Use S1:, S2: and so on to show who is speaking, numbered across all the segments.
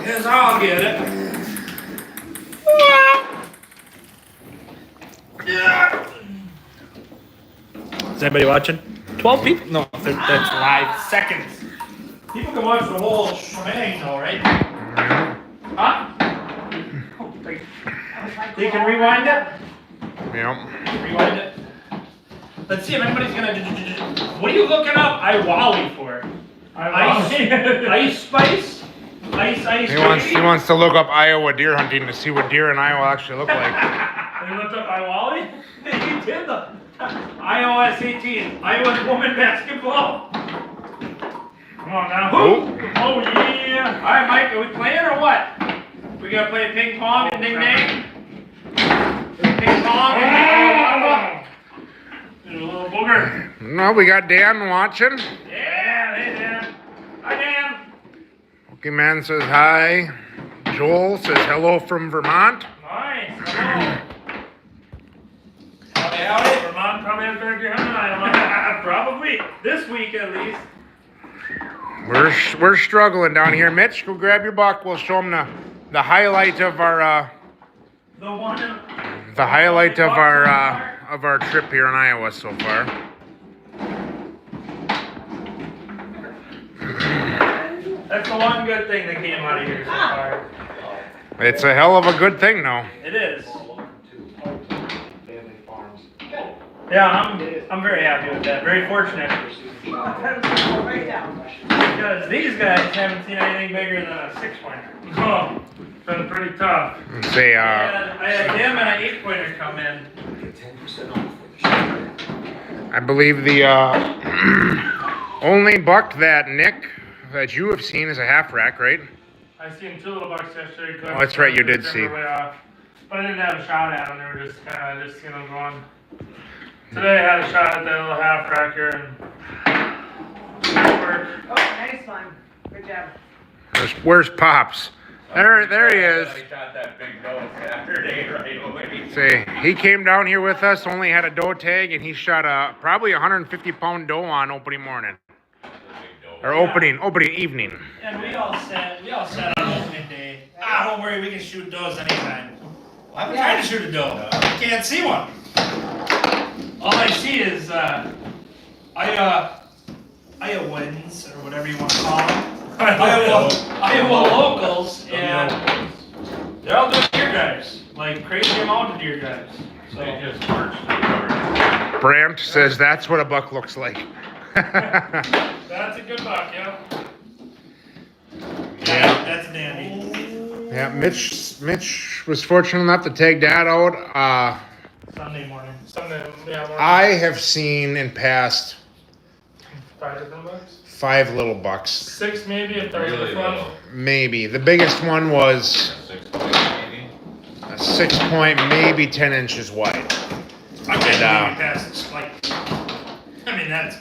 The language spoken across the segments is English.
S1: Yes, I'll get it. Is anybody watching? 12 people? No, that's live seconds. People can watch the whole shebang though, right? Huh? They can rewind it?
S2: Yeah.
S1: Rewind it. Let's see if anybody's gonna. What are you looking up iWally for? Ice spice? Ice.
S2: He wants to look up Iowa deer hunting to see what deer in Iowa actually look like.
S1: You looked up iWally? He did the iOS 18, Iowa woman basketball. Come on now. Oh yeah. All right, Mike, are we playing or what? We gotta play ping pong and ding dang. Ping pong and a little booger.
S2: No, we got Dan watching.
S1: Yeah, hey Dan. Hi Dan.
S2: Pokemon says hi. Joel says hello from Vermont.
S1: Nice. Hello. Howdy. Vermont probably has better deer hunting than Iowa. Probably this week at least.
S2: We're struggling down here. Mitch, go grab your buck. We'll show them the highlight of our of our trip here in Iowa so far.
S1: That's the one good thing that came out of here so far.
S2: It's a hell of a good thing, though.
S1: It is. Yeah, I'm very happy with that. Very fortunate. Because these guys haven't seen anything bigger than a 6-pointer. Oh, it's been pretty tough.
S2: Say,
S1: I had him and an 8-pointer come in.
S2: I believe the only buck that you have seen is a half rack, right?
S1: I seen 2 little bucks yesterday.
S2: Oh, that's right, you did see.
S1: But I didn't have a shot at them. They were just kind of just seeing them going. Today I had a shot at that little half racker and work.
S3: Oh, nice one. Good job.
S2: Where's Pops? There he is.
S4: I shot that big doe Saturday right away.
S2: See, he came down here with us, only had a doe tag, and he shot probably 150-pound doe on opening morning. Or opening evening.
S1: And we all said on opening day, don't worry, we can shoot does anytime. Well, I've been trying to shoot a doe. I can't see one. All I see is Iowans, or whatever you want to call them. Iowa locals, and they're all doing deer drives, like crazy amount of deer drives. So
S4: They just marched to the
S2: Brandt says that's what a buck looks like.
S1: that's a good buck, yeah. Yeah, that's a dandy.
S2: Yeah, Mitch was fortunate enough to tag that out.
S1: Sunday morning. Morning.
S2: I have seen in past
S1: 5 different bucks?
S2: 5 little bucks.
S1: 6 maybe, if there was
S4: Really
S1: a flush.
S4: little.
S2: Maybe. The biggest one was
S4: 6-point maybe.
S2: a 6-point, maybe 10 inches wide.
S1: I can't believe we passed, that's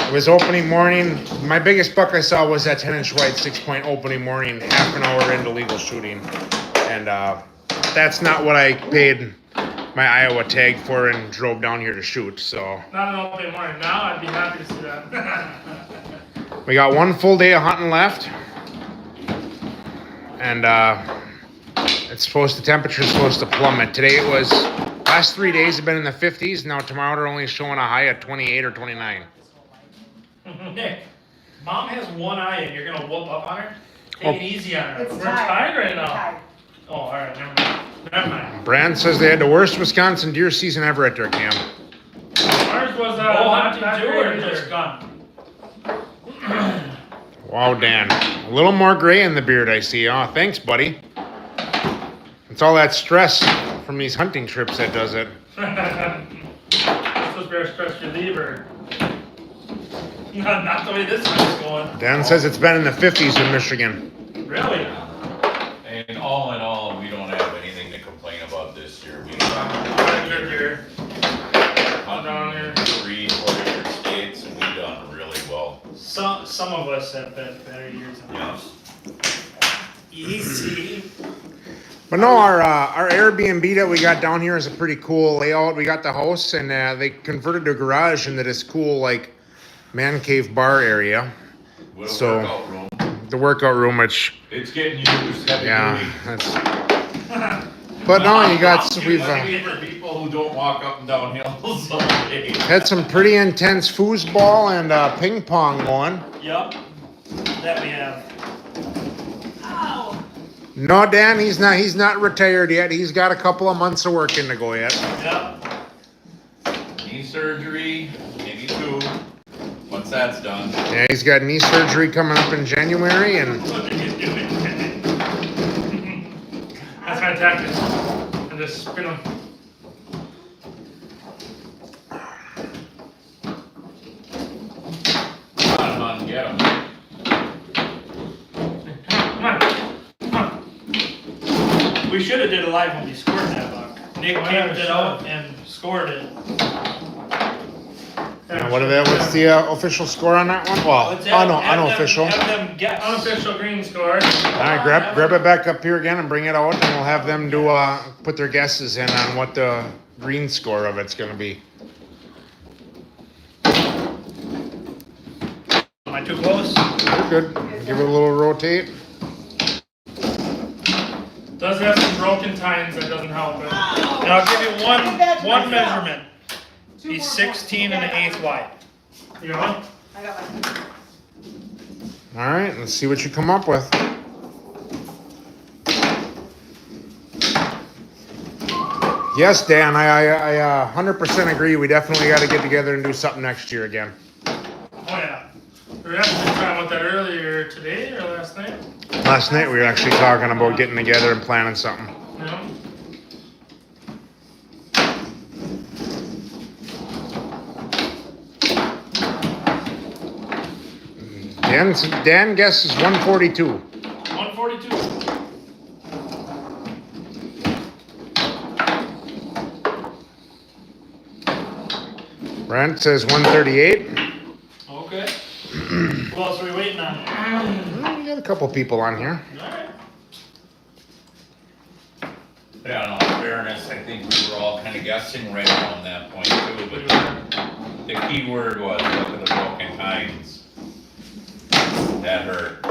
S2: It was opening morning. My biggest buck I saw was that 10-inch wide 6-point opening morning, half an hour into legal shooting. And that's not what I paid my Iowa tag for and drove down here to shoot. So
S1: not an opening morning. Now I'd be happy to see that.
S2: we got 1 full day of hunting left. And the temperature's supposed to plummet. Today it was, last 3 days have been in the 50s. Now tomorrow they're only showing a high of 28 or 29.
S1: Nick, Mom has one eye and you're gonna whoop up on her? Take it easy on her.
S3: It's
S1: We're
S3: tied.
S1: tied right now.
S3: Tied.
S1: Oh, alright, never mind.
S2: Brand says they had the worst Wisconsin deer season ever at their camp.
S1: Ours was not
S3: too, or
S1: just gun.
S2: Wow, Dan. A little more gray in the beard, I see. Oh, thanks, buddy. It's all that stress from these hunting trips that does it.
S1: This was very stress reliever. Not the way this one's going.
S2: Dan says it's been in the 50s in Michigan.
S1: Really?
S4: And all in all, we don't have anything to complain about this year. We
S1: Good year.
S4: hunting 3 or 4 different states, and we've done really well.
S1: Some of us have been better years than others. Easy.
S2: But no, our Airbnb that we got down here is a pretty cool layout. We got the house, and they converted the garage into this cool, man cave bar area.
S4: With a
S2: So-
S4: workout room.
S2: the workout room, which
S4: It's getting used heavy
S2: yeah,
S4: duty.
S2: that's. But no, you got we've
S4: For people who don't walk up and down hills all day.
S2: had some pretty intense foosball and ping pong going.
S1: Yup. That we have.
S3: Ow.
S2: No, Dan, he's not retired yet. He's got a couple of months of working to go yet.
S1: Yep.
S4: Knee surgery, maybe 2. Once that's done.
S2: Yeah, he's got knee surgery coming up in January, and
S1: What did you do? That's my tactic. And just spin them.
S4: Come on, get 'em.
S1: Come on. Come on. We should have did a live when we scored that buck. Nick camped it out and scored it.
S2: what's the official score on that one? Well,
S1: What's that?
S2: unofficial.
S1: Have them get unofficial green score.
S2: All right, grab it back up here again and bring it out, and we'll have them do put their guesses in on what the green score of it's gonna be.
S1: Am I too close?
S2: You're good. Give it a little rotate.
S1: Does have some broken tines, that doesn't help it.
S3: Ow.
S1: And I'll give you
S3: I did that to
S1: one
S3: myself.
S1: measurement.
S3: 2
S1: He's
S3: more
S1: 16 and an eighth wide. You know?
S3: I got my.
S2: All right, let's see what you come up with. Yes, Dan, I 100% agree. We definitely got to get together and do something next year again.
S1: Oh yeah. We were actually talking about that earlier today or last night.
S2: Last night we were actually talking about getting together and planning something.
S1: You know?
S2: Dan guesses 142.
S1: 142.
S2: Brent says 138.
S1: Okay. Who else are we waiting on?
S2: We got a couple people on here.
S1: Alright.
S4: Yeah, in all fairness, I think we were all kind of guessing right around that point too, but the key word was look at the broken tines. That hurt.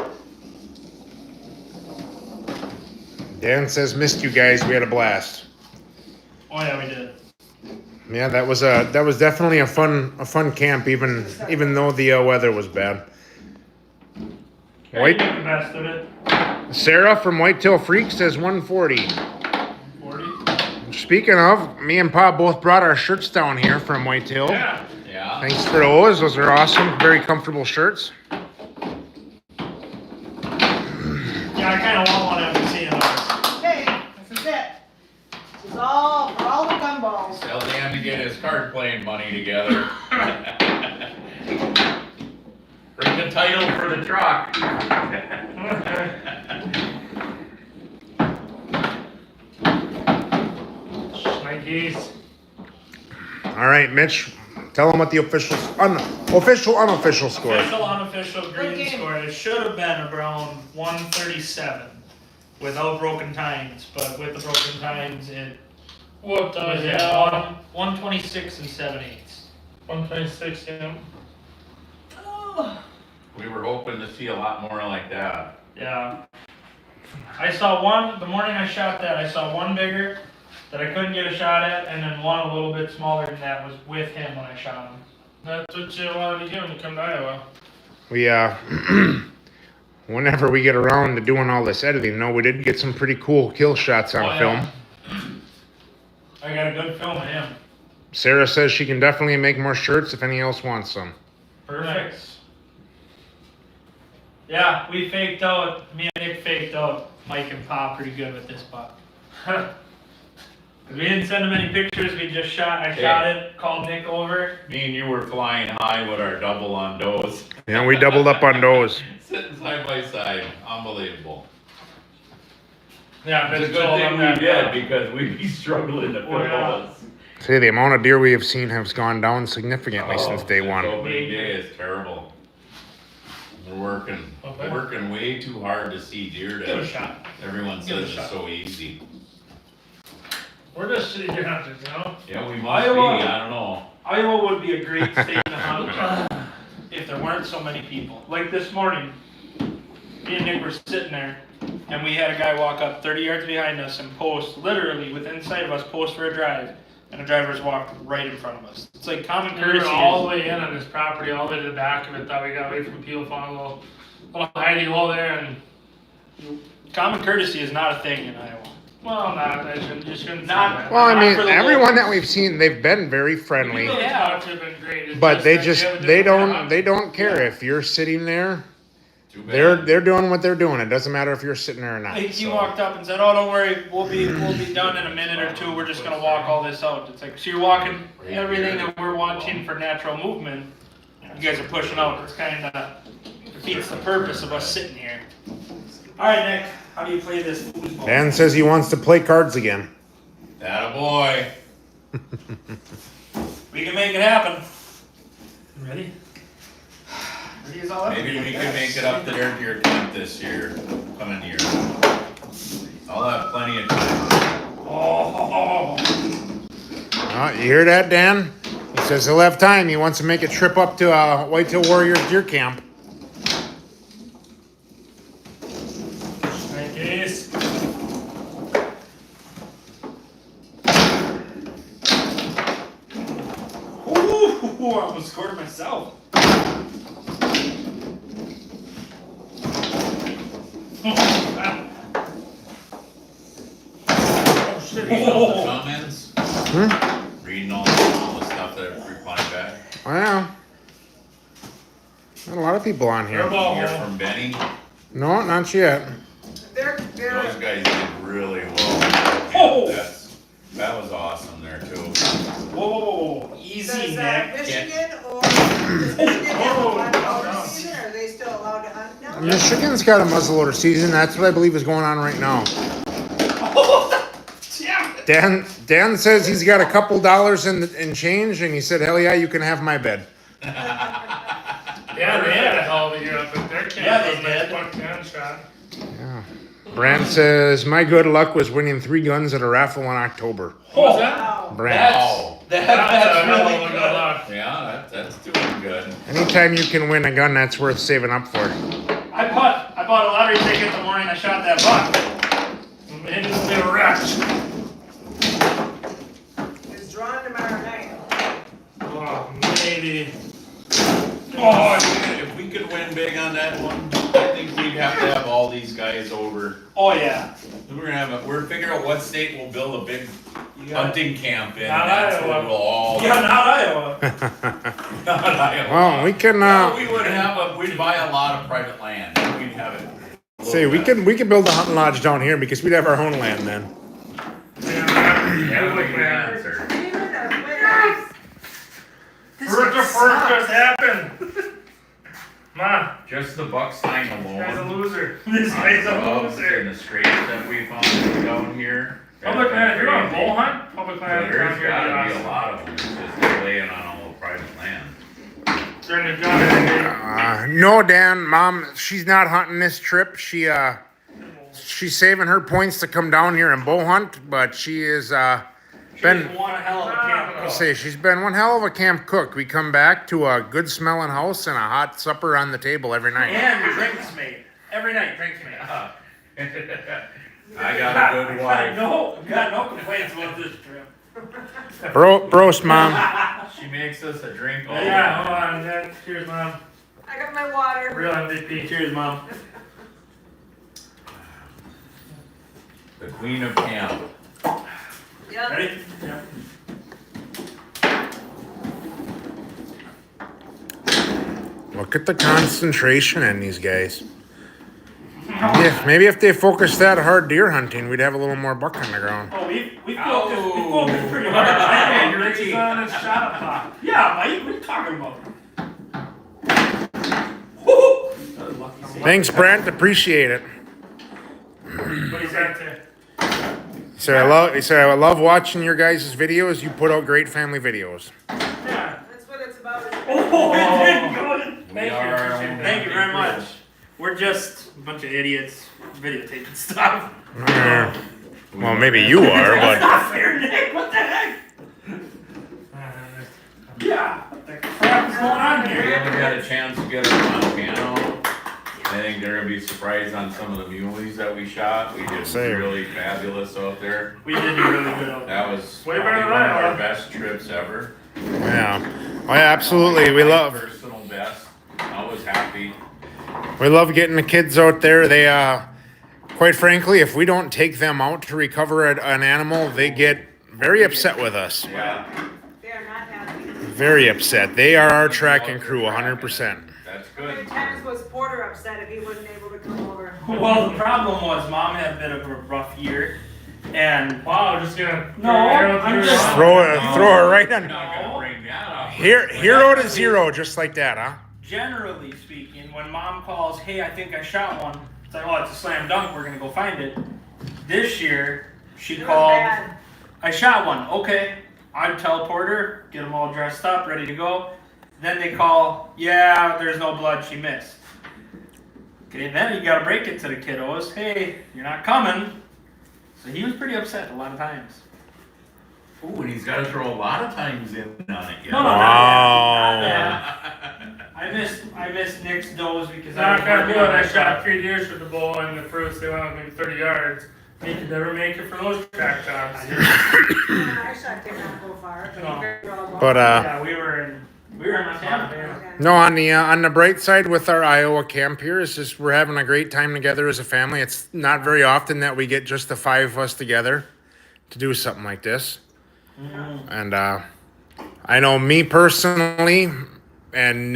S2: Dan says missed you guys. We had a blast.
S1: Oh yeah, we did.
S2: Yeah, that was definitely a fun camp, even though the weather was bad.
S1: Yeah,
S2: White
S1: you make the best of it.
S2: Sarah from Whitetail Freak says 140.
S1: 40.
S2: Speaking of, me and Pa both brought our shirts down here from Whitetail.
S1: Yeah.
S4: Yeah.
S2: Thanks for those. Those are awesome. Very comfortable shirts.
S1: Yeah, I kind of want one after seeing ours.
S3: Okay, this is it. This is all for all the gun balls.
S4: Tell Dan to get his card playing money together. Bring the title for the truck.
S1: Nikes.
S2: All right, Mitch, tell them what the unofficial score.
S1: Official, unofficial green
S3: Good game.
S1: score. It should have been around 137 without broken tines, but with the broken tines, it
S5: What
S1: was
S5: the
S1: at
S5: hell?
S1: 126 and 7/8.
S5: 126, yeah.
S3: Oh,
S4: We were hoping to see a lot more like that.
S1: Yeah. I saw one, the morning I shot that, I saw one bigger that I couldn't get a shot at, and then one a little bit smaller than that was with him when I shot him.
S5: That's what you wanted to do when you come to Iowa.
S2: We whenever we get around to doing all this editing, we did get some pretty cool kill shots on
S1: Oh, yeah.
S2: film.
S1: I got a good film of him.
S2: Sarah says she can definitely make more shirts if anyone else wants some.
S1: Perfect. Yeah, we faked out, me and Nick faked out Mike and Pa pretty good with this buck. 'Cause we didn't send him any pictures, we just shot it, called Nick over.
S4: Me and you were flying high with our double on does.
S2: Yeah, we doubled up on those.
S4: Sitting side by side, unbelievable.
S1: Yeah,
S4: It's a good thing we did because we'd be struggling to fill
S1: Oh, yeah.
S4: those.
S2: See, the amount of deer we have seen has gone down significantly since day
S4: Since
S2: one.
S4: Opening day is terrible. We're
S1: Okay.
S4: working way too hard to see deer
S1: Give it a
S4: to,
S1: shot.
S4: everyone
S1: Give it a
S4: says
S1: shot.
S4: it's so easy.
S1: We're just city deer hunters, you know?
S4: Yeah, we must be,
S1: Iowa.
S4: I don't know.
S1: Iowa would be a great state to hunt if there weren't so many people. Like this morning,
S5: me and Nick were sitting there, and we had a guy walk up 30 yards behind us and post, literally within sight of us, post for a drive, and the drivers walked right in front of us. It's like common
S6: We
S5: courtesy.
S6: were all the way in on this property, all the way to the back of it. Thought we got away from people, found a little hidey hole there, and
S5: Common courtesy is not a thing in Iowa.
S6: well, not. You shouldn't.
S5: Not-
S6: say that.
S2: Well, I
S5: Not
S2: mean,
S5: for the
S2: everyone that we've seen, they've been very friendly,
S6: People that
S5: Yeah.
S6: talked to have been great. It's
S2: but they
S6: that
S2: just
S6: have a
S2: they
S6: different
S2: don't
S6: job.
S2: they don't care if you're sitting there.
S4: Too bad.
S2: They're doing what they're doing. It doesn't matter if you're sitting there or not.
S5: He
S2: so.
S5: walked up and said, "Oh, don't worry, we'll be done in a minute or two. We're just gonna walk all this out." It's like, so you're walking everything that we're watching for natural movement. You guys are pushing out. It's kind of defeats the purpose of us sitting here. All right, Nick, how do you play this foosball?
S2: Dan says he wants to play cards again.
S4: Attaboy.
S5: We can make it happen. Ready? Ready as all
S4: Maybe we can make it up to their deer camp this year, coming year. I'll have plenty of time.
S5: Oh,
S2: Oh, you hear that, Dan? He says he'll have time. He wants to make a trip up to Whitetail Warriors deer camp.
S5: my case. Ooh, I almost scored myself.
S6: Oh shit!
S4: Reading all the
S5: Oh.
S4: comments, reading all the stuff that I replied back.
S2: Wow. Not a lot of people on
S6: They're
S2: here.
S6: about
S4: Hear
S6: home.
S4: from Benny.
S2: No, not yet.
S3: They're,
S4: Those guys did really well.
S5: Oh.
S4: That was awesome there too.
S5: Whoa, whoa, whoa, whoa. Easy,
S3: does
S5: Nick.
S3: Michigan or does Michigan have a hunt season, or are they still allowed to hunt now?
S2: Michigan's got a muzzleloader season. That's what I believe is going on right now.
S5: Damn.
S2: Dan says he's got a couple dollars in change, and he said, "Hell yeah, you can have my bed."
S6: Yeah, they had a hell of a year up at their camp.
S5: Yeah, they
S6: It was a nice
S5: did.
S6: buck ten shot.
S2: Yeah. Brant says my good luck was winning 3 guns at a raffle in October.
S6: What was that?
S3: Wow.
S2: Brant.
S4: Wow.
S5: That's
S6: That's a hell
S5: really
S6: of a good
S5: good.
S6: luck.
S4: Yeah, that's doing good.
S2: Anytime you can win a gun, that's worth saving up for.
S5: I bought a lottery ticket the morning I shot that buck.
S6: It is a wretch.
S3: It's drawn tomorrow night.
S6: Oh, maybe.
S4: Oh, if we could win big on that one, I think we'd have to have all these guys over.
S5: Oh yeah.
S4: We're figuring out what state we'll build a big
S5: You got it.
S4: hunting camp in.
S6: Not
S4: And that's
S6: Iowa.
S4: where we'll all.
S5: Yeah, not Iowa.
S4: Not Iowa.
S2: Well, we can
S4: Well, we would we'd buy a lot of private land. We'd have it. a
S2: say
S4: little
S2: we
S4: bit.
S2: can build a hunting lodge down here because we'd have our own land then.
S4: Yeah, we can answer.
S3: Even a winner. This
S6: First
S3: one
S6: just
S3: sucks.
S6: happened. Ma,
S4: Just the buck sign
S6: this guy's a
S4: alone.
S6: loser.
S5: This guy's a
S4: Gloves
S5: loser.
S4: and the scrapes that we found down here.
S6: Public land, if you're on
S4: Crazy.
S6: bull hunt, public
S4: So
S6: land.
S4: there's
S6: down here
S4: gotta be
S6: is
S4: a
S6: awesome.
S4: lot of them, it's just laying on all the private land.
S6: During the gun.
S2: No, Dan, Mom, she's not hunting this trip. She's saving her points to come down here and bow hunt, but she is been.
S5: She's one hell of a camp cook.
S2: Say she's been one hell of a camp cook. We come back to a good smelling house and a hot supper on the table every night.
S5: And drinks made. Every night, drinks made.
S4: I got a good wife.
S5: Got no complaints about this trip.
S2: Broast, Mom.
S4: She makes us a drink all
S6: Yeah, hold
S4: the
S6: on. Then, cheers, Mom.
S3: I got my water.
S6: Real MVP.
S5: Cheers, Mom.
S4: The queen of camp.
S3: Yep.
S5: Ready? Yeah.
S2: Look at the concentration in these guys. Maybe if they focused that hard deer hunting, we'd have a little more buck on the ground.
S5: Oh, we focused
S4: Ow.
S5: pretty hard. I know,
S6: Rick's
S5: Ricky.
S6: on his shot clock.
S5: Yeah, Mike, what are you talking about? Woo!
S2: Thanks, Brent. Appreciate it.
S6: What is that to?
S2: He said I love watching your guys' videos. You put out great family videos.
S6: Yeah.
S3: That's what it's about.
S5: Oh, it did good.
S4: We
S5: Thank you.
S4: are our
S6: appreciate
S4: own
S6: that.
S5: Thank you very
S4: big
S5: much. We're just a bunch of idiots videotaping stuff.
S2: Well, maybe you are,
S5: That's
S2: but
S5: not fair, Nick. What the heck? Yeah. What the crap is going on
S4: We
S5: here?
S4: haven't had a chance to get our Montano, think they're gonna be surprised on some of the muleys that we shot. We did
S2: Same.
S4: really fabulous out there.
S5: We did do really good out there.
S4: That was
S6: Way
S4: probably
S6: better
S4: one
S6: than
S4: of
S6: I
S4: our
S6: was.
S4: best trips ever.
S2: Yeah. Oh, yeah, absolutely. We
S4: My
S2: love
S4: personal best. I was happy.
S2: getting the kids out there. They quite frankly, if we don't take them out to recover an animal, they get very upset with us.
S4: Yeah.
S3: They are not happy.
S2: Very upset. They are our tracking crew 100%.
S4: That's
S3: How many
S4: good.
S3: times was Porter upset if he wasn't able to come over?
S5: Well, the problem was Mom had a bit of a rough year, and
S6: Wow, just gonna.
S5: No, I'm just-
S2: Throw it right
S4: I'm
S2: on.
S4: not gonna bring that up.
S2: Hero to zero, just like that, huh?
S5: generally speaking, when Mom calls, "Hey, I think I shot one," it's like, "Oh, it's a slam dunk. We're gonna go find it." This year, she
S3: It was
S5: called.
S3: bad.
S5: I shot one. Okay. I'd tell Porter, get them all dressed up, ready to go. Then they call, yeah, there's no blood, she missed. Okay, then you gotta break it to the kiddos. Hey, you're not coming. So he was pretty upset a lot of times.
S4: Ooh, and he's gotta throw a lot of times in on it.
S5: No, no,
S2: Wow.
S5: not yet. I missed Nick's does because
S6: Not
S5: was
S6: gonna
S5: working
S6: do it.
S5: on
S6: I
S5: my
S6: shot 3 deers with the bull, and the first they went maybe 30 yards. And he could never make it for those track jobs.
S3: I shot did not go far, but
S6: No.
S3: he very well go.
S2: But
S5: Yeah, we were in Montana.
S3: Okay.
S2: no, on the bright side with our Iowa camp here is just we're having a great time together as a family. It's not very often that we get just the 5 of us together to do something like this. And I know me personally and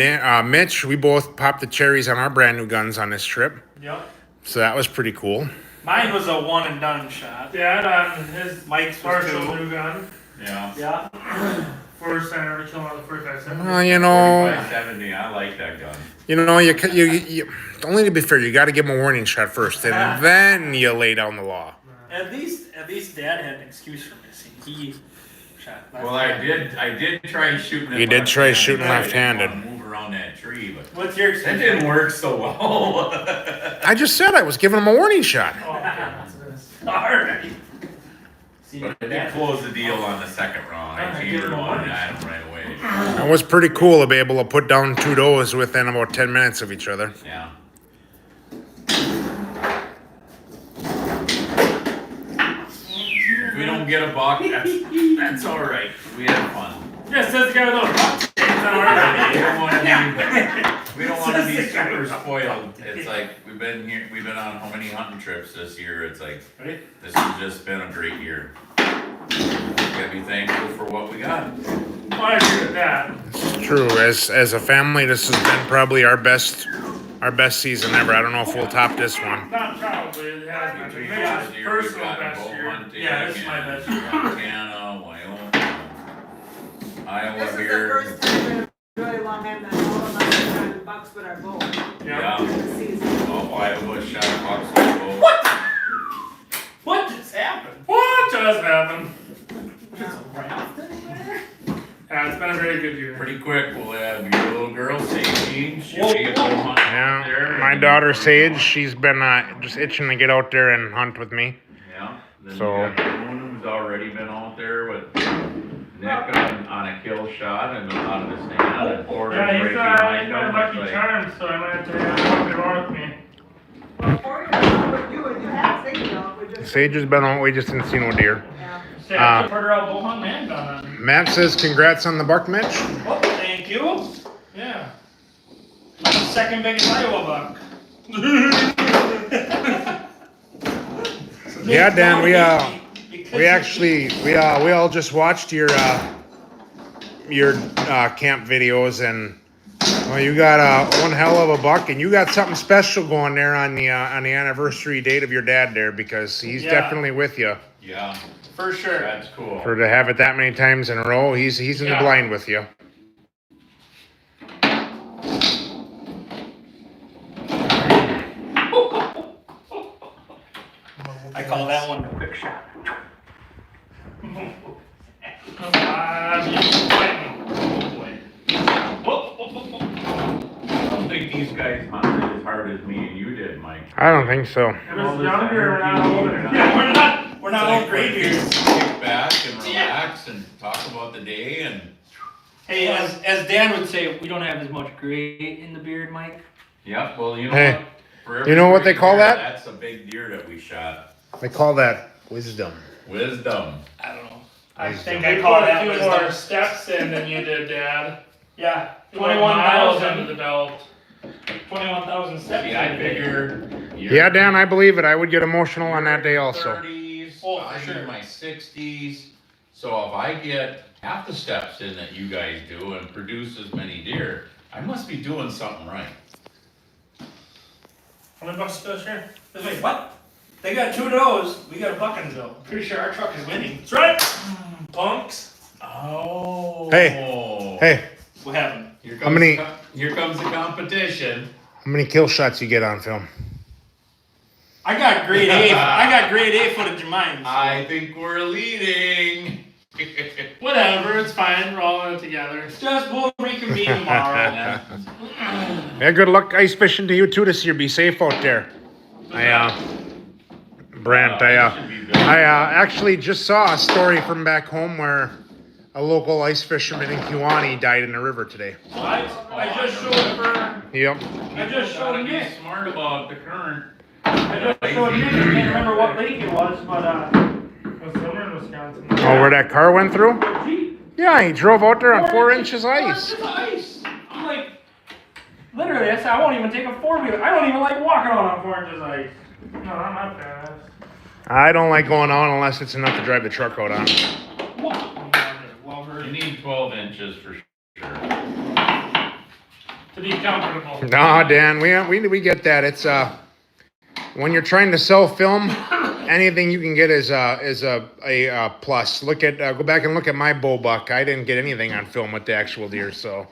S2: Mitch, we both popped the cherries on our brand new guns on this trip,
S5: Yep.
S2: so that was pretty cool.
S5: Mine was a one and done shot.
S6: Yeah, and his
S5: Mike's was
S6: partial
S5: two.
S6: new gun.
S4: Yeah.
S5: Yeah.
S6: First I ever killed on the first I said.
S2: Well, you know,
S4: 45-70, I like that gun.
S2: you only to be fair, you got to give him a warning shot first, and then you lay down the law.
S5: At least Dad had an excuse for missing. He shot.
S4: Well, I did try shooting it.
S2: You did try
S4: left-handed.
S2: shooting
S4: I didn't
S2: left-handed.
S4: wanna Move around that tree, but
S5: What's your
S4: that
S5: excuse?
S4: didn't work so well.
S2: I just said I was giving him a warning shot.
S6: Oh, okay. That's this.
S5: Alright. See,
S4: But I did close the deal on the second round. I chambered one and I had him right away.
S2: It was pretty cool to be able to put down 2 does within about 10 minutes of each other.
S4: Yeah. If we don't get a buck, that's all right. We had fun.
S6: Yeah, says the guy with those buck tapes on our
S4: We don't want to be super spoiled. It's like we've been on how many hunting trips this year? It's like
S6: Right?
S4: this has just been a great year. Gotta be thankful for what we got.
S6: Well, I agree with that.
S2: It's true. As a family, this has been probably our best season ever. I don't know if we'll top this one.
S6: Not probably. It has been.
S4: Between
S6: Maybe
S4: last
S6: it's
S4: year we've
S6: personal
S4: gotten
S6: best
S4: bow
S6: year.
S4: hunting
S5: Yeah, this is my
S4: and
S5: best year.
S4: Montana, Wyoming,
S3: This
S4: Iowa
S3: is the
S4: here.
S3: first time in a really long time that all of us have gotten bucks with our bow
S4: Yeah.
S3: this season.
S4: Oh, Iowa shot bucks with bow.
S5: What just happened?
S6: What just happened?
S5: Raft anywhere?
S6: Yeah, it's been a very good year.
S4: Pretty quick, we'll have your little girl, Sadie. She'll be a bow hunter out there.
S2: Yeah, my daughter Sage, she's been just itching to get out there and hunt with me.
S4: Yeah. Then
S2: So-
S4: we got Moon, who's already been out there with Nick on a kill shot and out of the stand. And Porter's
S6: Yeah,
S4: right
S6: he's
S4: behind
S6: got
S4: him.
S6: Lucky
S4: It's like,
S6: Charms, so I might have to walk it on with me.
S3: Well, Porter, what you would, you have safety off, we just.
S2: Sage has been out, we just didn't see no deer.
S3: Yeah.
S6: Yeah, I put her out bow hunting and gun hunting.
S2: Matt says congrats on the buck, Mitch.
S5: Oh, thank you.
S6: Yeah.
S5: My second biggest Iowa buck.
S2: Yeah, Dan, we
S5: Because
S2: we all just watched your camp videos, and well, you got one hell of a buck, and you got something special going there on the anniversary date of your dad there, because he's
S5: Yeah.
S2: definitely with you.
S4: yeah,
S5: for sure.
S4: that's cool.
S2: For to have it that many times in a row, he's in the
S6: Yeah.
S2: blind with you.
S5: I call that one a quick shot.
S4: I don't think these guys hunted as hard as me and you did, Mike.
S2: I don't think so.
S6: It was younger when I was older.
S5: Yeah, we're not
S4: It's
S5: old
S4: like
S5: great
S4: we
S5: years.
S4: Kick back and relax and talk about the day and
S5: Hey, as Dan would say, we don't have as much gray in the beard, Mike.
S4: yeah, well, you know
S2: Hey.
S4: what? For
S2: You know what they
S4: every
S2: call
S4: deer,
S2: that?
S4: That's a big deer that we shot.
S2: They call that wisdom.
S4: Wisdom.
S5: I don't know. I
S2: Wisdom.
S5: think
S6: They
S5: I call
S6: put a
S5: that
S6: few
S5: wisdom.
S6: more steps in than you did, Dad.
S5: Yeah,
S6: You went miles under the
S5: 21,000.
S6: belt.
S5: 21,000 steps.
S4: See, I figure.
S2: Yeah, Dan, I believe it. I would get emotional on that day also.
S4: 30s,
S5: Oh, for
S4: I'm
S5: sure.
S4: in my 60s. So if I get half the steps in that you guys do and produce as many deer, I must be doing something right.
S6: How many bucks does here?
S5: Wait, what? They got 2 does. We got a Buckinsville. Pretty sure our truck is winning.
S6: That's right. Punks.
S4: Oh.
S2: Hey,
S5: What happened?
S4: Here comes
S2: How many-
S4: Here comes the competition.
S2: how many kill shots you get on film?
S5: I got grade A. I got grade A footage of mine. so-
S4: I think we're leading.
S6: Whatever, it's fine. We're all in it together.
S5: Just we'll reconvene tomorrow.
S2: Yeah, good luck ice fishing to you too this year. Be safe out there. Brant,
S4: Should be good.
S2: I actually just saw a story from back home where a local ice fisherman in Kewanee died in the river today.
S5: I just showed her.
S2: Yep.
S5: I just
S4: Gotta
S5: showed
S4: be
S5: Nick.
S4: smart about the current.
S5: I just showed Nick. I can't remember what lake it was, but
S6: Was summer in Wisconsin.
S2: Oh, where that car went through?
S5: gee,
S2: Yeah, he drove out there on 4 inches ice.
S5: 4 inches ice. I'm like, literally, I said I won't even take a 4-wheeler. I don't even like walking on 4 inches ice.
S6: No, I'm not fast.
S2: I don't like going on unless it's enough to drive the truck out on.
S5: Well,
S4: You need 12 inches for sure.
S6: To be comfortable.
S2: No, Dan, we get that. It's when you're trying to sell film, anything you can get is a plus. Look at go back and look at my bull buck. I didn't get anything on film with the actual deer, so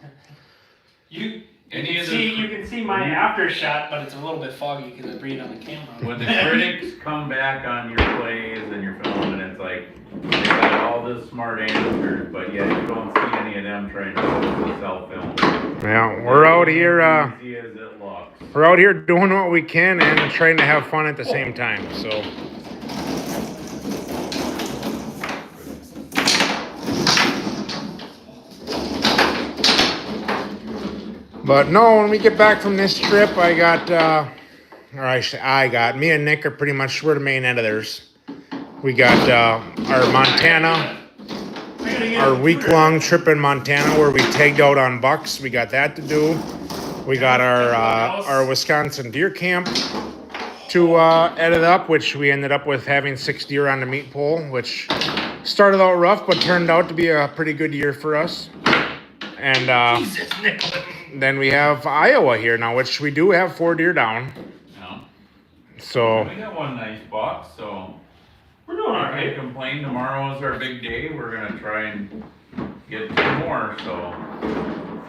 S5: You
S4: Any
S5: can
S4: of
S5: see
S4: the-
S5: you can see my after shot, but it's a little bit foggy because I breathe on the camera.
S4: When the critics come back on your plays and your film, and it's like they got all this smart answers, but yet you don't see any of them trying to sell film.
S2: yeah, we're out here.
S4: Easy as it looks.
S2: We're out here doing what we can and trying to have fun at the same time. So. But no, when we get back from this trip, I got, me and Nick are pretty much, we're the main editors. We got our Montana, our week-long trip in Montana where we tagged out on bucks. We got that to do. We got our Wisconsin deer camp to edit up, which we ended up with having 6 deer on the meat pole, which started out rough, but turned out to be a pretty good year for us. And
S5: Jesus, Nicholas.
S2: then we have Iowa here now, which we do have 4 deer down.
S4: No.
S2: So
S4: We got one nice buck, so
S5: We're doing all
S4: I can't
S5: right.
S4: complain. Tomorrow is our big day. We're gonna try and get 2 more, so.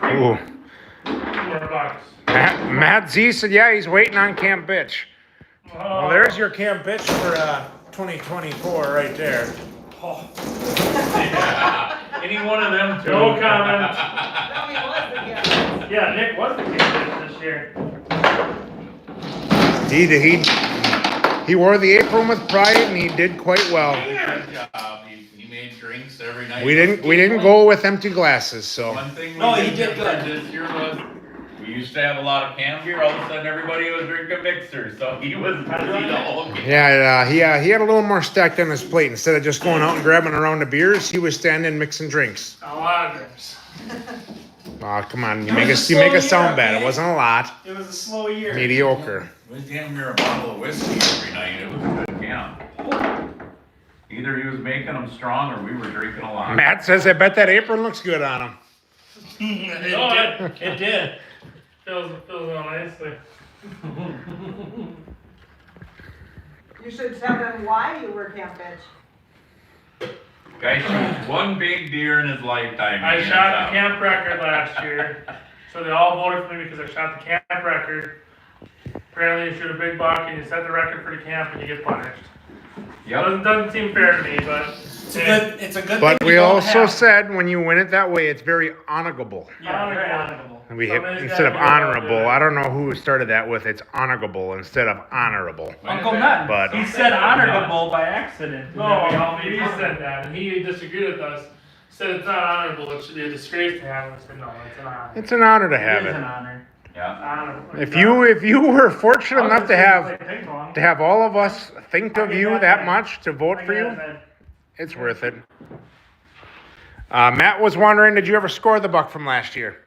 S2: ooh.
S6: 4 bucks.
S2: Matt Z said, yeah, he's waiting on Camp Bitch.
S6: Oh,
S2: Well, there's your Camp Bitch for 2024 right there.
S4: Any one of them two.
S6: No comment.
S3: No, he was the guest.
S6: Yeah, Nick was the king this year.
S2: He wore the apron with pride and he did quite well.
S4: Good job. He made drinks every night.
S2: We didn't go with empty glasses, so
S4: One thing we
S5: No, he
S4: did
S5: did
S4: different
S5: good.
S4: this year was we used to have a lot of canned beer. All of a sudden, everybody was drinking mixers, so he was busy the whole game.
S2: yeah, he had a little more stacked on his plate. Instead of just going out and grabbing a round of beers, he was standing mixing drinks.
S6: A lot of drinks.
S2: Oh, come on, you
S5: It
S2: make
S5: was
S2: us
S5: a
S2: you make
S5: slow
S2: us sound
S5: year,
S2: bad. It
S5: okay?
S2: wasn't a lot,
S5: It was a slow year.
S2: mediocre.
S4: It was damn near a bottle of whiskey every night. It was a good camp. Either he was making them strong or we were drinking a lot.
S2: Matt says, I bet that apron looks good on him.
S5: It did. It did.
S6: Feels real nicely.
S3: You should tell them why you were Camp Bitch.
S4: Guy shoots one big deer in his lifetime.
S6: I
S4: He gets
S6: shot
S4: out.
S6: the camp record last year, so they all voted for me because I shot the camp record. Apparently, you shoot a big buck and you set the record for the camp and you get punished.
S4: Yep.
S6: Doesn't seem fair to me, but
S5: It's a good
S2: But
S5: thing
S2: we
S5: don't
S2: also
S5: have.
S2: said when you win it that way, it's very honorable.
S5: Yeah, very honorable.
S2: And we hit
S6: Somebody's
S2: instead of
S6: gotta be able to do
S2: honorable.
S6: it.
S2: I don't know who started that with. It's honorable instead of honorable.
S4: When
S5: Uncle
S4: is
S5: Nut.
S2: But-
S5: He said honorable by accident.
S6: no,
S5: And then we all
S6: he
S5: made fun.
S6: said that, and he disagreed with us. Said it's not honorable. It should be a disgrace to have it. I said no, it's an honor.
S2: It's an honor to
S5: It
S2: have
S5: is
S2: it.
S5: an honor.
S4: Yeah.
S6: I don't know.
S2: If you were fortunate
S6: I was
S2: enough to
S6: gonna say
S2: have
S6: play ping pong.
S2: all of us think of you that much to vote
S6: I
S2: for you,
S6: guess
S2: it's worth it. Matt was wondering, did you ever score the buck from last year?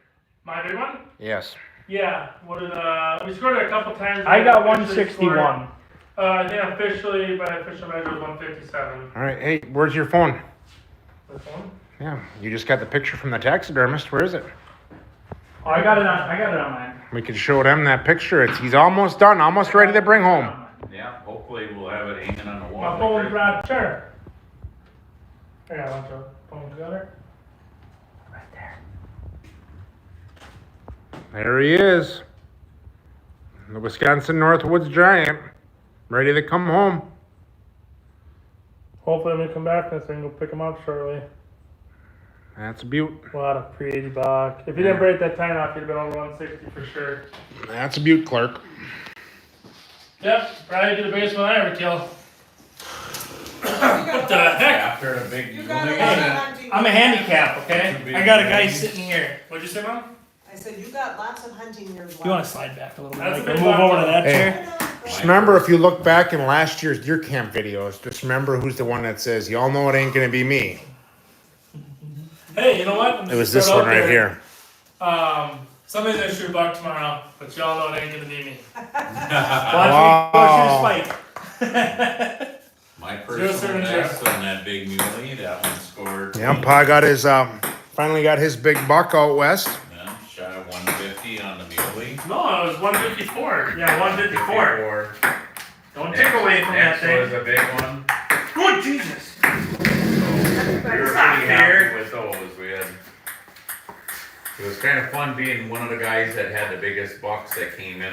S6: My big one?
S2: Yes.
S6: Yeah. What did we scored it a couple times.
S5: I got
S6: Officially scored-
S5: 161.
S6: I think officially, by official measure, it was 157.
S2: All right. Hey, where's your phone?
S6: This one?
S2: Yeah, you just got the picture from the taxidermist. Where is it?
S5: Oh, I got it on mine.
S2: We could show them that picture. He's almost done, almost ready to bring home.
S4: Yeah, hopefully we'll have it hanging on the wall.
S6: My phone's right there. I got a bunch of phones together.
S2: There he is. The Wisconsin Northwoods Giant. Ready to come home.
S6: Hopefully, when we come back this thing, we'll pick him up shortly.
S2: That's a beaut.
S6: A lot of pretty buck. If you didn't break that time off, you'd have been over 160 for sure.
S2: That's a beaut, Clark.
S6: Yep, probably the biggest one I ever killed.
S3: What
S6: the heck?
S4: After the big
S3: You got a
S4: mulligan
S3: lot of
S4: and-
S3: hunting.
S5: I'm a handicap, okay?
S4: Too big
S5: I got a
S4: for
S5: guy
S4: me.
S5: sitting here.
S6: What'd you say, Mom?
S3: I said, you got lots of hunting years left.
S5: You want to slide back a little bit?
S6: That's
S5: Like,
S6: a big
S5: move over
S6: buck.
S5: to that
S2: Hey.
S5: chair.
S2: Just remember, if you look back in last year's deer camp videos, just remember who's the one that says, y'all know it ain't gonna be me.
S6: Hey, you know what?
S2: It was this one right here.
S6: Somebody's gonna shoot a buck tomorrow, but y'all know it ain't gonna be me.
S5: Watch me go shoot a spike.
S4: My
S6: Zero
S4: personal
S6: seven
S4: best
S6: zero.
S4: on that big muley, that one scored.
S2: Yeah, Pa got his, finally got his big buck out west.
S4: Yeah, shot at 150 on the muley.
S6: No, it was 154. Yeah, 154. Don't take
S4: Next-
S6: away from that
S4: Next was
S6: thing.
S4: a big one.
S6: Good Jesus.
S4: We were
S6: not
S4: pretty
S6: fair.
S4: happy with those. It was kind of fun being one of the guys that had the biggest bucks that came in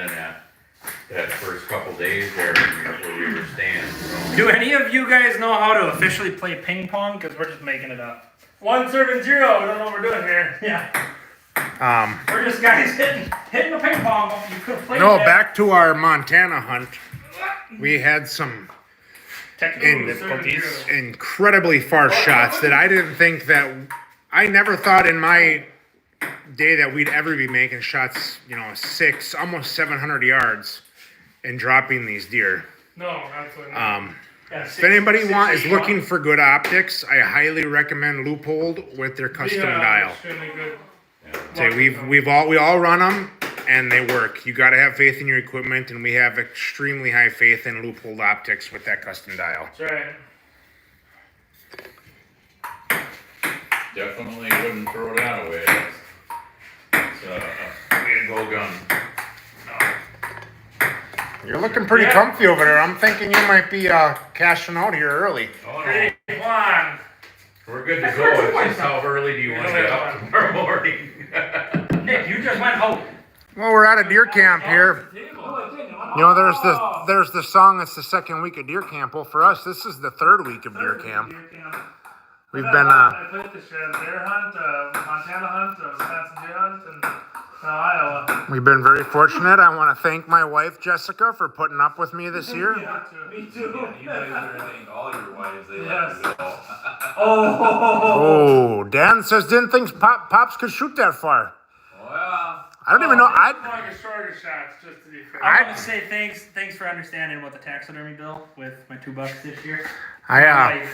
S4: that first couple days there where we were staying. So.
S5: Do any of you guys know how to officially play ping pong? Because we're just making it up.
S6: 1-0. We don't know what we're doing here.
S5: Yeah. We're just guys hitting the ping pong. You could have played
S2: No,
S5: that.
S2: back to our Montana hunt. We had some
S5: Technical difficulties.
S2: incredibly far shots that I didn't think that, I never thought in my day that we'd ever be making shots, almost 700 yards and dropping these deer.
S6: No, absolutely not. Yeah,
S2: If anybody is looking for good optics, I highly recommend Loophole with their custom dial.
S6: Extremely good.
S2: Say we all run them and they work. You got to have faith in your equipment, and we have extremely high faith in Loophole optics with that custom dial.
S6: That's right.
S4: Definitely wouldn't throw that away. It's a way to go gun.
S2: You're looking pretty
S6: Yeah.
S2: comfy over there. I'm thinking you might be cashing out here early.
S4: Oh, no.
S6: 3, 1.
S4: We're good to go. It's just how early do you want to get up tomorrow morning?
S5: Nick, you just went home.
S2: Well, we're at a deer camp here. There's the song. It's the second week of deer camp. Well, for us, this is the third week of deer camp. We've been
S6: I played the bear hunt, Montana hunt, Wisconsin deer hunt, and Iowa.
S2: we've been very fortunate. I want to thank my wife Jessica for putting up with me this year.
S6: Me too.
S4: You guys are thank all your wives. They
S6: Yes.
S4: let you go.
S2: Oh, Dan says didn't think Pops could shoot that far.
S4: Well,
S2: I don't even know.
S6: I'm throwing a shorter shots, just to be fair.
S5: I want to say thanks for understanding about the taxidermy bill with my $2 this year.
S6: Hey,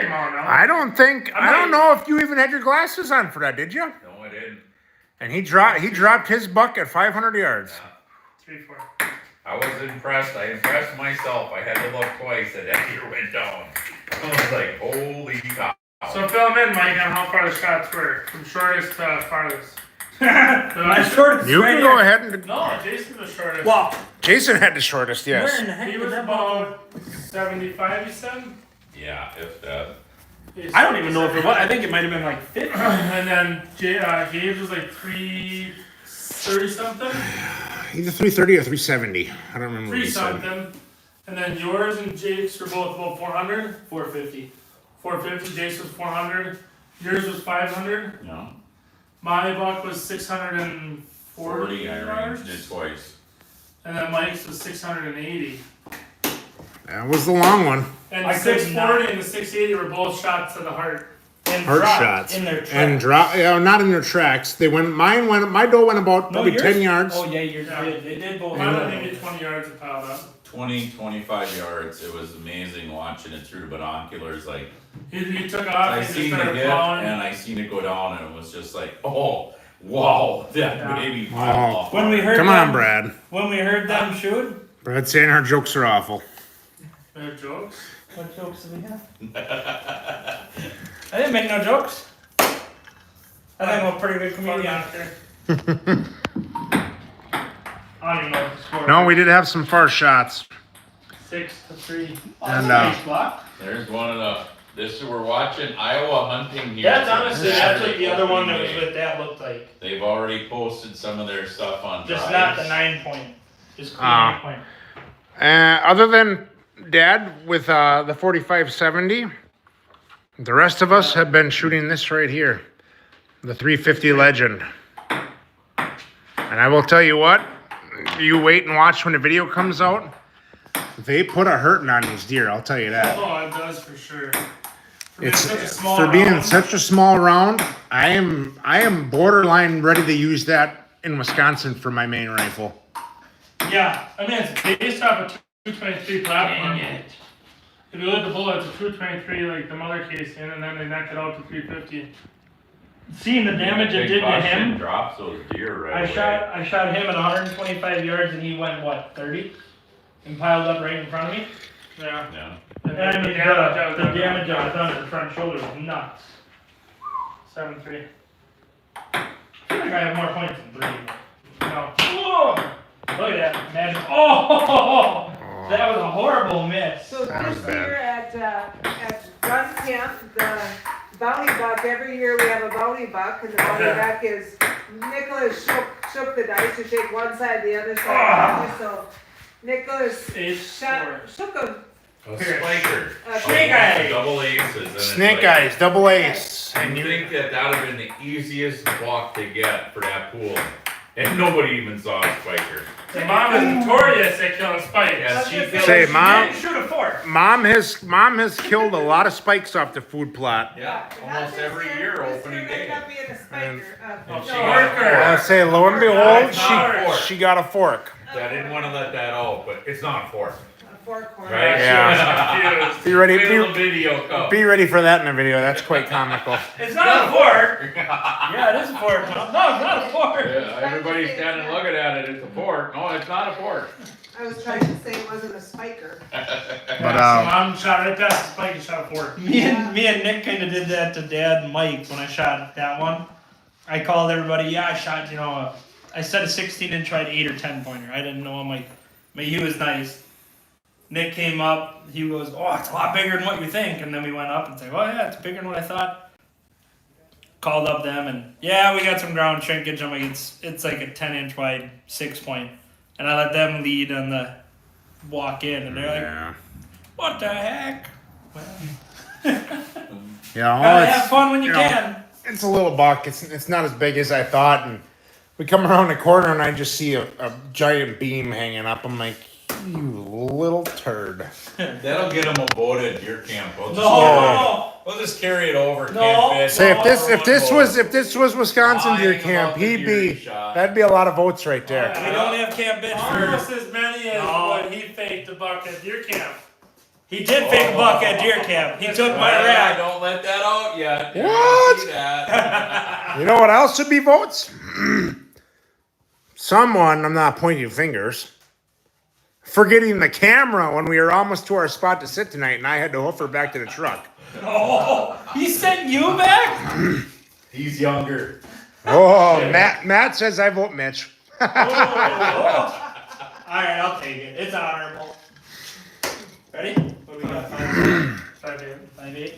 S6: Mom, no.
S2: I don't know if you even had your glasses on for that, did you?
S4: no, I didn't.
S2: And he dropped his buck at 500 yards.
S6: 3, 4.
S4: I was impressed. I impressed myself. I had to look twice, and that deer went down. I was like, holy cow.
S6: So fill them in, Mike, on how far the shots were, from shortest to farthest.
S5: My shortest
S2: You
S5: right
S2: can
S5: here.
S2: go ahead and.
S6: No, Jason was shortest.
S5: Well,
S2: Jason had the shortest,
S5: where
S2: yes.
S5: in the heck
S6: He
S5: was
S6: was
S5: that buck?
S6: about 75, you said?
S4: Yeah, if that.
S5: I don't even know if it was. I think it might have been like 50.
S6: And then Gabe's was like 330 something,
S2: Either 330 or 370. I don't remember what
S6: 3
S2: he said.
S6: something. And then yours and Jake's were both about 400, 450. 450, Jake's was 400, yours was 500.
S4: No.
S6: My buck was 640
S4: 40, I
S6: yards.
S4: arranged it twice.
S6: And then Mike's was 680.
S2: That was the long one.
S6: And
S5: I
S6: the
S5: could
S6: 640 and the 680 were both shots to the heart.
S5: And
S2: Heart
S5: dropped
S2: shots.
S5: in their
S2: And
S5: tracks.
S2: drop, not in their tracks. They went, my doe went about
S5: No,
S2: probably
S5: yours?
S2: 10 yards.
S5: Oh yeah, yours
S6: Yeah.
S5: did. They did both.
S6: Mine didn't even get 20 yards and piled up.
S4: 20, 25 yards. It was amazing watching it through the binoculars. Like,
S6: He took off
S4: I
S6: and just
S4: seen it
S6: started
S4: hit
S6: plowing.
S4: and I seen it go down and it was just like, oh, wow, that
S6: Yeah.
S4: baby
S2: Oh.
S4: piled off.
S5: When we heard
S2: Come
S5: them,
S2: on, Brad.
S5: When we heard them shoot,
S2: Brad's saying our jokes are awful.
S6: They're jokes.
S5: what jokes did we have? I didn't make no jokes. I think I'm a pretty good
S6: Fun
S5: comedian.
S6: actor. I don't even know what the score
S2: No,
S6: was.
S2: we did have some far shots.
S6: 6-3.
S2: And,
S5: Nice block.
S4: There's one of we're watching Iowa hunting here.
S5: That's honestly, that's like the other one that was
S4: Opening
S5: with that looked like.
S4: They've already posted some of their stuff on
S5: Just
S4: Drives.
S5: not the 9 point. Just clean
S2: Ah.
S5: 8 point.
S2: Other than Dad with the 4570, the rest of us have been shooting this right here, the 350 Legend. And I will tell you what, you wait and watch when the video comes out. They put a hurting on these deer, I'll tell you that.
S6: Oh, it does for sure. For being
S2: It's
S6: such a small
S2: for being
S6: round.
S2: such a small round. I am borderline ready to use that in Wisconsin for my main rifle.
S6: Yeah, I mean, it's based off a 223 platform.
S5: Dang it.
S6: If you look at the bullets, a 223 like the mother casing, and then they knocked it out to 350. Seeing the damage it
S4: Big
S6: did to
S4: caution
S6: him,
S4: drops those deer right away.
S5: I shot him at 125 yards and he went what, 30? And piled up right in front of me.
S6: yeah.
S4: Yeah.
S6: And
S5: And I
S6: then
S5: mean,
S6: the damage I was
S5: the
S6: done.
S5: damage I was done at the front shoulder was nuts.
S6: 7-3.
S5: I feel like I have more points than 3.
S6: No.
S5: Whoa! Look at that magic. Oh! That was a horrible miss.
S3: So
S2: That was
S3: this
S2: bad.
S3: year at gun camp, the bounty buck, every year we have a bounty buck, and the bounty
S6: Okay.
S3: buck is, Nicholas shook the dice to shake one side, the other side, so Nicholas shook a,
S4: A spiker.
S5: Snake eyes.
S4: Double aces. And it's
S2: Snake
S4: like,
S2: eyes, double ace.
S4: And you think that would have been the easiest walk to get for that pool. And nobody even saw a spiker.
S6: The mom is notorious at killing spikes.
S4: Yeah, she
S3: Say,
S4: killed
S2: Say, Mom,
S5: Shoot a fork.
S2: Mom has killed a lot of spikes off the food plot.
S4: Yeah, almost every year opening day.
S3: This year ended up being a spiker,
S4: Oh, she
S3: no,
S4: got a
S6: Worker.
S2: I
S4: fork.
S2: say, lo and behold,
S6: Fork.
S2: she got a fork.
S4: I didn't want to let that out, but it's not a fork,
S3: a fork horn.
S4: right?
S2: Yeah.
S6: Confused.
S2: Be ready,
S4: Wait till the video comes.
S2: be ready for that in the video. That's quite comical.
S5: It's not a fork. Yeah, it is a fork. No, it's not a fork.
S4: Yeah, everybody's standing looking at it, it's a fork. No, it's not a fork.
S3: I was trying to say it wasn't a spiker.
S2: But
S6: Mom shot right past the spike and shot a fork.
S5: Me and Nick kind of did that to Dad and Mike when I shot that one. I called everybody. Yeah, I shot. I set a 16-inch, tried 8 or 10 pointer. I didn't know. I'm like, but he was nice. Nick came up. He goes, "Oh, it's a lot bigger than what you think." And then we went up and said, "Oh yeah, it's bigger than what I thought." Called up them and yeah, we got some ground shrinkage. I'm like, it's like a 10-inch wide 6-point, and I let them lead on the walk in, and they're like,
S2: yeah,
S5: "What the heck?" Well,
S2: yeah.
S5: gotta have fun when you
S2: know,
S5: can.
S2: It's a little buck. It's not as big as I thought, and we come around the corner and I just see a giant beam hanging up. I'm like, you little turd.
S4: That'll get them a boat at deer camp. We'll just carry it over.
S5: No.
S4: Can't fit.
S2: Say if this
S4: One
S2: was Wisconsin
S4: Lying
S2: deer camp,
S4: about the
S2: he'd
S4: deer
S2: be
S4: he shot.
S2: that'd be a lot of votes right there.
S5: We don't have Camp Bitch
S6: Almost
S5: for.
S6: as many as
S5: No.
S6: what he faked the buck at deer camp.
S5: He did fake a buck at deer camp. He took my
S4: Well,
S5: rack.
S4: Don't let that out yet. You're
S2: What?
S4: gonna see that.
S2: You know what else should be votes? Someone, I'm not pointing fingers, forgetting the camera when we were almost to our spot to sit tonight, and I had to hoof her back to the truck.
S5: Oh, he sent you back?
S4: He's younger.
S2: Oh, Matt says I vote Mitch.
S5: Oh. Alright, I'll take it. It's honorable. Ready? What do we got? 5-8. 5-8.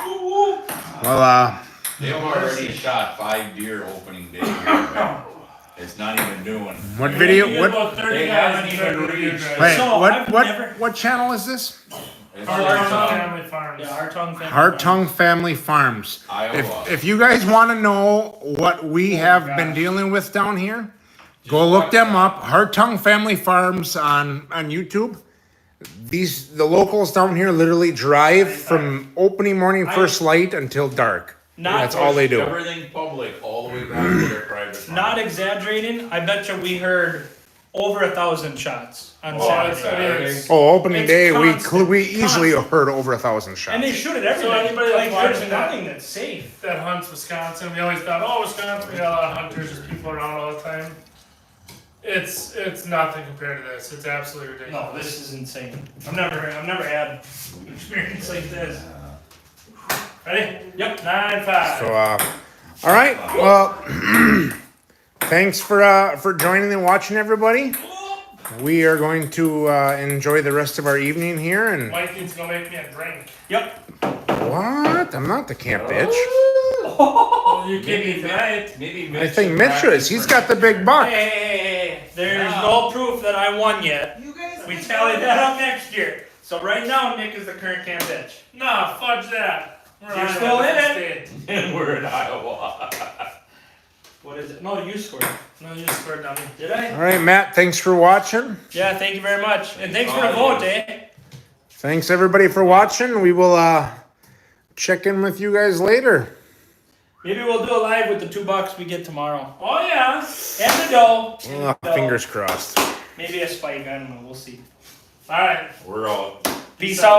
S5: Ooh.
S2: Well,
S4: They've already shot 5 deer opening day. Here. It's not even doing.
S2: what video?
S6: You get
S2: What?
S6: about 30
S4: They
S6: guys
S4: haven't
S6: in
S4: even
S6: the deer
S4: reached.
S6: drive.
S2: Wait,
S5: So, I've never-
S2: what channel is this?
S4: It's
S6: Our
S4: just,
S6: family farms.
S5: Yeah, our tongue family.
S2: Heart Tongue Family Farms.
S4: Iowa.
S2: If you guys want to know what we have been dealing with down here, go look them up. Heart Tongue Family Farms on YouTube. the locals down here literally drive from opening morning first light until dark.
S5: Not
S2: That's all they do.
S4: Everything public all the way back to their private farm.
S5: Not exaggerating. I bet you we heard over 1,000 shots on Saturday.
S2: Oh, opening
S5: It's
S2: day,
S5: constant,
S2: we easily
S5: constant.
S2: heard over 1,000 shots.
S5: And they shoot it every
S6: So
S5: day.
S6: anybody that's
S5: Like, there's
S6: watching that-
S5: nothing that's safe.
S6: That hunts Wisconsin. We always thought, oh, Wisconsin, we got a lot of hunters, there's people around all the time. It's nothing compared to this. It's absolutely ridiculous.
S5: No, this is insane. I've never had an experience like this.
S6: Ready?
S5: Yep.
S6: 9-5.
S2: So, all right. Well, thanks for joining and watching, everybody. We are going to enjoy the rest of our evening here. And
S6: Mike needs to go make me a drink.
S5: Yep.
S2: what? I'm not the camp bitch.
S6: Well, you can't eat tonight.
S4: Maybe
S2: I think Mitch is. He's got the big buck.
S5: Hey, there's no proof that I won yet.
S3: You guys.
S5: We
S3: think
S5: tally
S3: about
S5: that up next year. So right now, Nick is the current camp bitch.
S6: Nah, fudge that. We're
S5: You're
S6: Iowa
S5: still in it.
S6: State.
S4: And we're in Iowa.
S5: What is it? No, you scored.
S6: No, you scored, dummy.
S5: Did I?
S2: All right, Matt. Thanks for watching.
S5: Yeah, thank you very much. And thanks for the vote, eh?
S2: Thanks everybody for watching. We will check in with you guys later.
S5: Maybe we'll do a live with the $2 we get tomorrow.
S6: Oh, yeah.
S5: And the dough. And the dough.
S2: Fingers crossed.
S5: Maybe a spike. I don't know. We'll see.
S6: All right.
S4: We're all.
S5: Peace out.